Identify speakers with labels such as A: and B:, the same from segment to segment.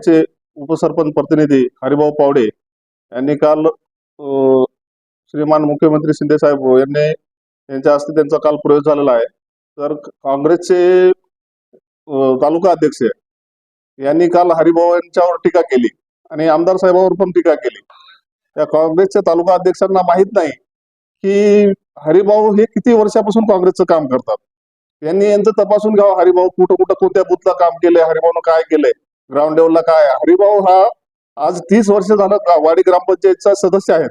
A: वाडीचे उपसरपंच प्रतिनिधी हरिभाऊ पावडे यांनी काल श्रीमान मुख्यमंत्री शिंदे साहेब यांनी यांच्या हस्ते त्यांचा काल प्रयोग झालेला आहे। तर काँग्रेसचे तालुका अध्यक्ष यांनी काल हरिभाऊ यांच्यावर टीका केली आणि आमदार साहेबांवर पण टीका केली। त्या काँग्रेसच्या तालुका अध्यक्षांना माहित नाही की हरिभाऊ हे किती वर्षापासून काँग्रेसचं काम करतात। यांनी यांचं तपासून घ्यावं, हरिभाऊ कुठं कुठं कोणत्या बुथला काम केलंय, हरिभाऊनं काय केलंय, ग्राउंड लेवलला काय। हरिभाऊ हा आज 30 वर्ष झालं वाडी ग्रामपंचायतचा सदस्य आहेत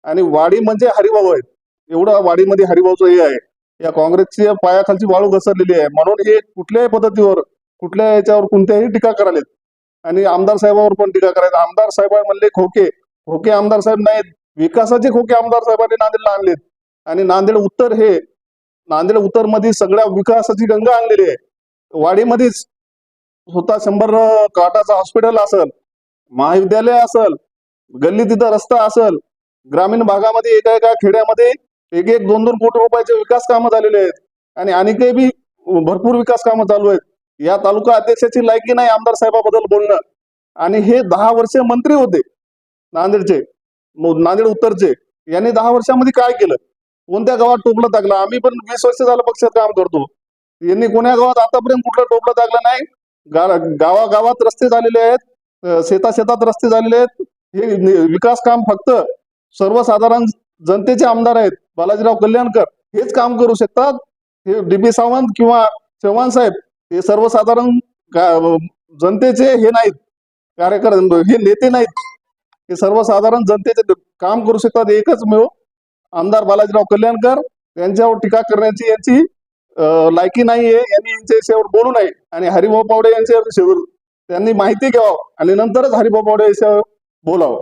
A: आणि वाडी म्हणजे हरिभाऊ आहेत, एवढं वाडीमध्ये हरिभाऊचं हे आहे। या काँग्रेसच्या पायाखालची वाळू घसरलेली आहे, म्हणून हे कुठल्याही पद्धतीवर कुठल्या याच्यावर कोणत्याही टीका करायलेत आणि आमदार साहेबांवर पण टीका करायचं। आमदार साहेब म्हणले खोके खोके आमदार साहेब नाहीत, विकासाचे खोके आमदार साहेबांनी नांदेडला आणलेत आणि नांदेड उत्तर मध्ये सगळ्या विकासाची गंगा आणलेली आहे। वाडीमध्येच स्वतः 100 काटाचं हॉस्पिटल असेल, महाविद्यालय असेल, गल्ली तिथं रस्ता असेल, ग्रामीण भागामध्ये एका खेड्यामध्ये 1-2 कोटी रुपयाचे विकास कामं झालेले आहेत आणि आणखी बी भरपूर विकास कामं चालू आहेत। या तालुका अध्यक्षाची लायकी नाही आमदार साहेबाबद्दल बोलणं। आणि हे 10 वर्ष मंत्री होते नांदेडचे, नांदेड उत्तरचे। यांनी 10 वर्षामध्ये काय केलं, कोणत्या गावात टोपलं टाकलं? आम्ही पण 20 वर्ष झालं पक्षात काम करतो, यांनी कोण्या गावात आतापर्यंत कुठलं टोपलं टाकलं नाही। गावागावात रस्ते झालेले आहेत, शेतात रस्ते झालेले आहेत। हे विकास काम फक्त सर्वसाधारण जनतेचे आमदार आहेत, बालाजीराव कल्याणकर हेच काम करू शकतात। हे DB सावंत किंवा चव्हाण साहेब हे सर्वसाधारण जनतेचे हे नाहीत, कार्यकर्ते हे नेते नाहीत, हे सर्वसाधारण जनतेचे काम करू शकतात। एकच मिळो आमदार बालाजीराव कल्याणकर, यांच्यावर टीका करण्याची यांची लायकी नाहीये, यांनी यांच्यावर बोलू नये आणि हरिभाऊ पावडे यांच्यावर त्यांनी माहिती घ्यावं आणि नंतरच हरिभाऊ पावडे यांच्यावर बोलावं।